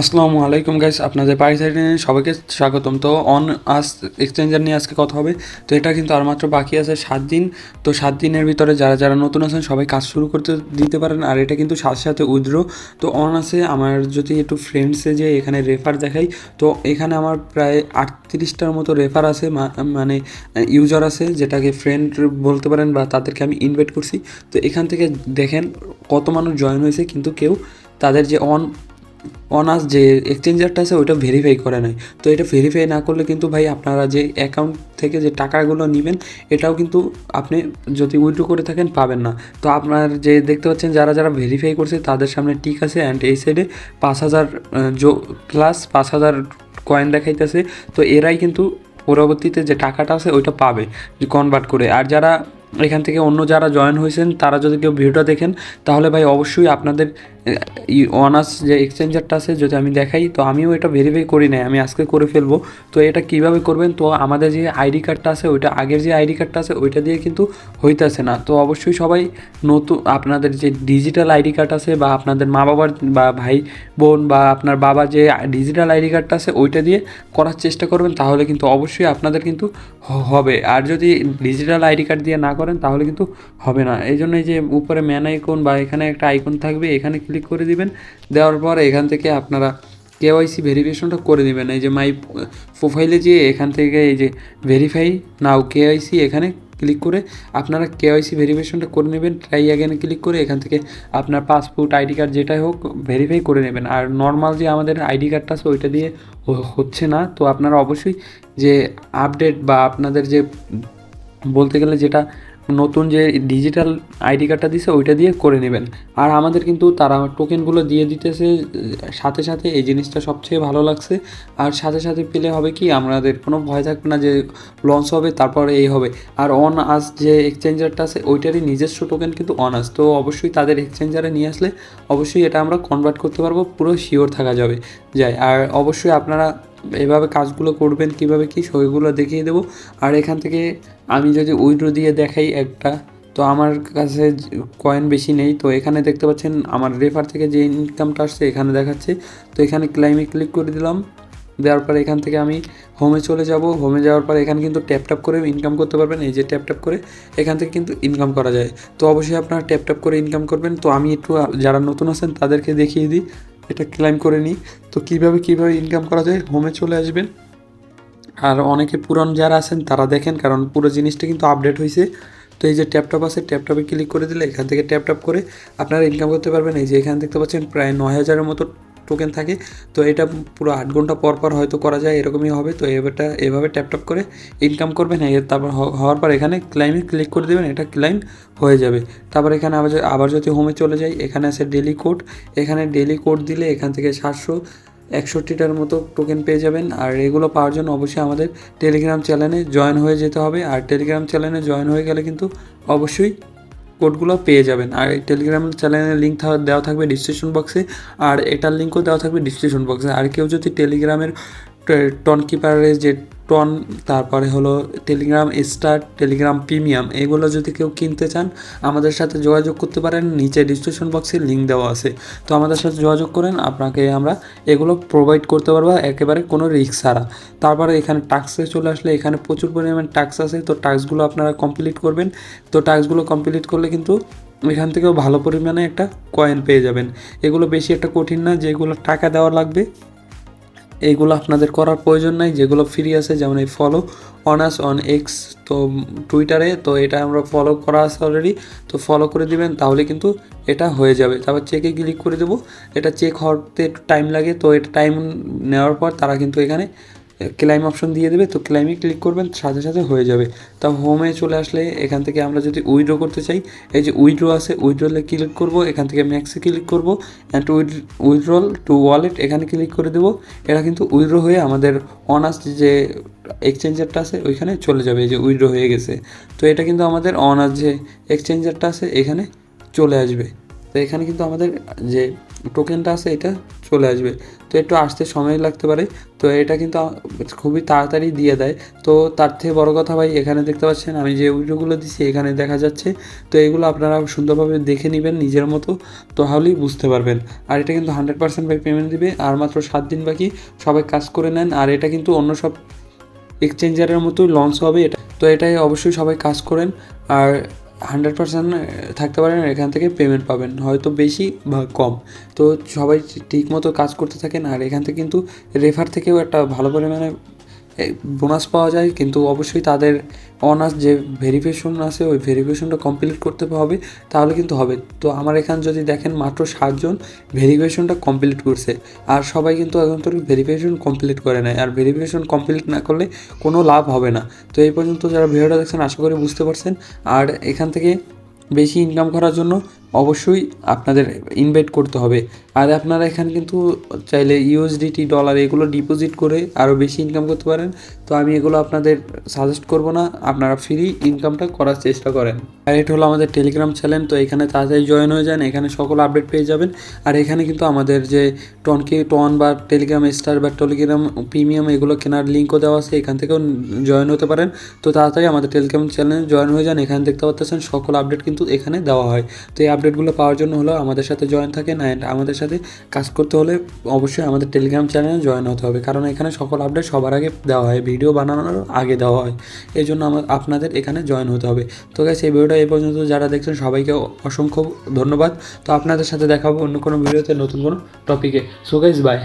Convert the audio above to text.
আসসালামু আলাইকুম গাইস, আপনাদের পারিসাইডে সবাইকে স্বাগতম। তো অন আস এক্সচেঞ্জার নিয়ে আজকে কথা হবে। তো এটা কিন্তু আর মাত্র বাকি আছে 7 দিন। তো 7 দিনের ভিতরে যারা যারা নতুন আছেন সবাই কাজ শুরু করতে দিতে পারেন। আর এটা কিন্তু সাথে সাথে উইথড্র। তো অন আছে আমার যদি একটু ফ্রেন্ডসে যে এখানে রেফার দেখাই, তো এখানে আমার প্রায় 38টার মতো রেফার আছে, মানে ইউজার আছে, যেটাকে ফ্রেন্ড বলতে পারেন বা তাদেরকে আমি ইনভাইট করছি। তো এখান থেকে দেখেন কত মানুষ জয়েন হয়েছে, কিন্তু কেউ তাদের যে অনার্স যে এক্সচেঞ্জারটা আছে ওইটা ভেরিফাই করে নাই। তো এটা ভেরিফাই না করলে কিন্তু ভাই আপনারা যে অ্যাকাউন্ট থেকে যে টাকাগুলো নেবেন এটাও কিন্তু আপনি যদি উইথড্র করে থাকেন পাবেন না। তো আপনার যে দেখতে পাচ্ছেন যারা যারা ভেরিফাই করছে তাদের সামনে টিক আছে, অ্যান্ড এই সাইডে 5,000 প্লাস 5,000 কয়েন দেখাইতেছে। তো এরাই কিন্তু পরবর্তীতে যে টাকাটা আছে ওইটা পাবে কনভার্ট করে। আর যারা এখান থেকে অন্য যারা জয়েন হয়েছেন তারা যদি কেউ ভিডিওটা দেখেন তাহলে ভাই অবশ্যই আপনাদের অনার্স যে এক্সচেঞ্জারটা আছে যদি আমি দেখাই, তো আমিও এটা ভেরিফাই করি নাই, আমি আজকে করে ফেলবো। তো এটা কিভাবে করবেন, তো আমাদের যে আইডি কার্ডটা আছে ওইটা আগের যে আইডি কার্ডটা আছে ওইটা দিয়ে কিন্তু হইতেছে না। তো অবশ্যই সবাই নতুন আপনাদের যে ডিজিটাল আইডি কার্ড আছে বা আপনাদের মা বাবার বা ভাই বোন বা আপনার বাবার যে ডিজিটাল আইডি কার্ডটা আছে ওইটা দিয়ে করার চেষ্টা করবেন, তাহলে কিন্তু অবশ্যই আপনাদের কিন্তু হবে। আর যদি ডিজিটাল আইডি কার্ড দিয়ে না করেন তাহলে কিন্তু হবে না। এই জন্য এই যে উপরে ম্যান আইকন বা এখানে একটা আইকন থাকবে, এখানে ক্লিক করে দিবেন। দেওয়ার পর এখান থেকে আপনারা কেওয়াইসি ভেরিফিকেশনটা করে দিবেন। এই যে মাই প্রোফাইলে যেয়ে এখান থেকে এই যে ভেরিফাই নাও কেওয়াইসি এখানে ক্লিক করে আপনারা কেওয়াইসি ভেরিফিকেশনটা করে নেবেন। ট্রাই অ্যাগেনে ক্লিক করে এখান থেকে আপনার পাসপোর্ট আইডি কার্ড যেটাই হোক ভেরিফাই করে নেবেন। আর নর্মাল যে আমাদের আইডি কার্ডটা আছে ওইটা দিয়ে হচ্ছে না। তো আপনারা অবশ্যই যে আপডেট বা আপনাদের যে বলতে গেলে যেটা নতুন যে ডিজিটাল আইডি কার্ডটা দিছে ওইটা দিয়ে করে নেবেন। আর আমাদের কিন্তু তারা টোকেনগুলো দিয়ে দিতেছে সাথে সাথে, এই জিনিসটা সবচেয়ে ভালো লাগছে। আর সাথে সাথে পেলে হবে কি আমাদের কোনো ভয় থাকবে না যে লঞ্চ হবে তারপরে এই হবে। আর অন আস যে এক্সচেঞ্জারটা আছে ওইটারই নিজস্ব টোকেন কিন্তু অন আস, তো অবশ্যই তাদের এক্সচেঞ্জারে নিয়ে আসলে অবশ্যই এটা আমরা কনভার্ট করতে পারবো, পুরো শিওর থাকা যাবে যায়। আর অবশ্যই আপনারা এভাবে কাজগুলো করবেন, কিভাবে কি সেগুলো দেখিয়ে দেবো। আর এখান থেকে আমি যদি উইথড্র দিয়ে দেখাই একটা, তো আমার কাছে কয়েন বেশি নেই। তো এখানে দেখতে পাচ্ছেন আমার রেফার থেকে যে ইনকামটা আসছে এখানে দেখাচ্ছে। তো এখানে ক্লাইমে ক্লিক করে দিলাম। দেওয়ার পরে এখান থেকে আমি হোমে চলে যাব। হোমে যাওয়ার পরে এখানে কিন্তু ট্যাপ ট্যাপ করে ইনকাম করতে পারবেন। এই যে ট্যাপ ট্যাপ করে এখান থেকে কিন্তু ইনকাম করা যায়। তো অবশ্যই আপনারা ট্যাপ ট্যাপ করে ইনকাম করবেন। তো আমি একটু যারা নতুন আছেন তাদেরকে দেখিয়ে দিই, এটা ক্লাইম করে নিই। তো কীভাবে ইনকাম করা যায়, হোমে চলে আসবেন। আর অনেকে পুরান যারা আছেন তারা দেখেন, কারণ পুরো জিনিসটা কিন্তু আপডেট হয়েছে। তো এই যে ট্যাপটপ আছে, ট্যাপটপে ক্লিক করে দিলে এখান থেকে ট্যাপটপ করে আপনারা ইনকাম করতে পারবেন। এই যে এখানে দেখতে পাচ্ছেন প্রায় 9,000-এর মতো টোকেন থাকে। তো এটা পুরো 8 ঘন্টা পর পর হয়তো করা যায়, এরকমই হবে। তো এভাবে ট্যাপটপ করে ইনকাম করবেন। তারপর হওয়ার পর এখানে ক্লাইমে ক্লিক করে দেবেন, এটা ক্লাইম হয়ে যাবে। তারপর এখানে আবার যদি হোমে চলে যাই, এখানে আছে ডেলি কোড। এখানে ডেলি কোড দিলে এখান থেকে 761টার মতো টোকেন পেয়ে যাবেন। আর এগুলো পাওয়ার জন্য অবশ্যই আমাদের টেলিগ্রাম চ্যানেলে জয়েন হয়ে যেতে হবে। আর টেলিগ্রাম চ্যানেলে জয়েন হয়ে গেলে কিন্তু অবশ্যই কোডগুলো পেয়ে যাবেন। আর এই টেলিগ্রাম চ্যানেলের লিঙ্ক দেওয়া থাকবে ডিসক্রিপশন বক্সে, আর এটার লিঙ্কও দেওয়া থাকবে ডিসক্রিপশন বক্সে। আর কেউ যদি টেলিগ্রামের টন কিপারের যে টন, তারপরে হলো টেলিগ্রাম স্টার, টেলিগ্রাম প্রিমিয়াম, এগুলো যদি কেউ কিনতে চান আমাদের সাথে যোগাযোগ করতে পারেন। নিচে ডিসক্রিপশন বক্সে লিঙ্ক দেওয়া আছে, তো আমাদের সাথে যোগাযোগ করেন, আপনাকে আমরা এগুলো প্রোভাইড করতে পারবো একেবারে কোনো রিস্ক ছাড়া। তারপরে এখানে টাস্কে চলে আসলে এখানে প্রচুর পরিমাণ টাস্ক আছে। তো টাস্কগুলো আপনারা কমপ্লিট করবেন। তো টাস্কগুলো কমপ্লিট করলে কিন্তু এখান থেকেও ভালো পরিমাণে একটা কয়েন পেয়ে যাবেন। এগুলো বেশি একটা কঠিন না, যেগুলো টাকা দেওয়া লাগবে এইগুলো আপনাদের করার প্রয়োজন নাই। যেগুলো ফ্রি আছে যেমন এই ফলো অনার্স অন এক্স, তো টুইটারে, তো এটা আমরা ফলো করা আছে অলরেডি। তো ফলো করে দিবেন, তাহলে কিন্তু এটা হয়ে যাবে। তারপর চেকে ক্লিক করে দেবো। এটা চেক হতে একটু টাইম লাগে, তো এটা টাইম নেওয়ার পর তারা কিন্তু এখানে ক্লাইম অপশন দিয়ে দেবে। তো ক্লাইমে ক্লিক করবেন, সাথে সাথে হয়ে যাবে। তা হোমে চলে আসলে এখান থেকে আমরা যদি উইথড্র করতে চাই, এই যে উইথড্র আছে, উইথড্রলে ক্লিক করব। এখান থেকে ম্যাক্সে ক্লিক করব, অ্যান্ড উইথড্রল টু ওয়ালেট এখানে ক্লিক করে দেবো। এটা কিন্তু উইথড্র হয়ে আমাদের অনার্স যে এক্সচেঞ্জারটা আছে ওইখানে চলে যাবে। এই যে উইথড্র হয়ে গেছে। তো এটা কিন্তু আমাদের অনার্স যে এক্সচেঞ্জারটা আছে এখানে চলে আসবে। তো এখানে কিন্তু আমাদের যে টোকেনটা আছে এটা চলে আসবে। তো একটু আসতে সময় লাগতে পারে, তো এটা কিন্তু খুবই তাড়াতাড়ি দিয়ে দেয়। তো তার থেকে বড় কথা ভাই, এখানে দেখতে পাচ্ছেন আমি যে উইড্রোগুলো দিচ্ছি এখানে দেখা যাচ্ছে। তো এগুলো আপনারা সুন্দরভাবে দেখে নেবেন নিজের মতো, তাহলেই বুঝতে পারবেন। আর এটা কিন্তু 100% ভাই পেমেন্ট দিবে, আর মাত্র 7 দিন বাকি, সবাই কাজ করে নেন। আর এটা কিন্তু অন্য সব এক্সচেঞ্জারের মতোই লঞ্চ হবে এটা, তো এটাই অবশ্যই সবাই কাজ করেন। আর 100% থাকতে পারেন, এখান থেকে পেমেন্ট পাবেন, হয়তো বেশি বা কম। তো সবাই ঠিক মতো কাজ করতে থাকেন। আর এখান থেকে কিন্তু রেফার থেকেও একটা ভালো পরিমাণে বোনাস পাওয়া যায়, কিন্তু অবশ্যই তাদের অনার্স যে ভেরিফিকেশন আছে ওই ভেরিফিকেশনটা কমপ্লিট করতে হবে, তাহলে কিন্তু হবে। তো আমার এখানে যদি দেখেন মাত্র 7 জন ভেরিফিকেশনটা কমপ্লিট করছে, আর সবাই কিন্তু এখন তো ভেরিফিকেশন কমপ্লিট করে নেয়, আর ভেরিফিকেশন কমপ্লিট না করলে কোনো লাভ হবে না। তো এই পর্যন্ত যারা ভিডিওটা দেখছেন আশা করি বুঝতে পারছেন। আর এখান থেকে বেশি ইনকাম করার জন্য অবশ্যই আপনাদের ইনভাইট করতে হবে। আর আপনারা এখানে কিন্তু চাইলে ইউএসডিটি, ডলার এগুলো ডিপোজিট করে আরও বেশি ইনকাম করতে পারেন। তো আমি এগুলো আপনাদের সাজেস্ট করব না, আপনারা ফ্রি ইনকামটা করার চেষ্টা করেন। আর এটা হলো আমাদের টেলিগ্রাম চ্যানেল, তো এখানে তাড়াতাড়ি জয়েন হয়ে যান, এখানে সকল আপডেট পেয়ে যাবেন। আর এখানে কিন্তু আমাদের যে টন বা টেলিগ্রাম স্টার বা টেলিগ্রাম প্রিমিয়াম এগুলো কেনার লিঙ্কও দেওয়া আছে, এখান থেকেও জয়েন হতে পারেন। তো তাড়াতাড়ি আমাদের টেলিগ্রাম চ্যানেলে জয়েন হয়ে যান, এখানে দেখতে পাচ্ছেন সকল আপডেট কিন্তু এখানে দেওয়া হয়। তো এই আপডেটগুলো পাওয়ার জন্য হলো আমাদের সাথে জয়েন থাকেন, অ্যান্ড আমাদের সাথে কাজ করতে হলে অবশ্যই আমাদের টেলিগ্রাম চ্যানেলে জয়েন হতে হবে, কারণ এখানে সকল আপডেট সবার আগে দেওয়া হয়, ভিডিও বানানোর আগে দেওয়া হয়। এই জন্য আপনাদের এখানে জয়েন হতে হবে। তো গাইস, এই ভিডিওটা এই পর্যন্ত যারা দেখছেন সবাইকে অসংখ্য ধন্যবাদ। তো আপনাদের সাথে দেখা হবে অন্য কোনো ভিডিওতে নতুন কোনো টপিকে। So guys, by.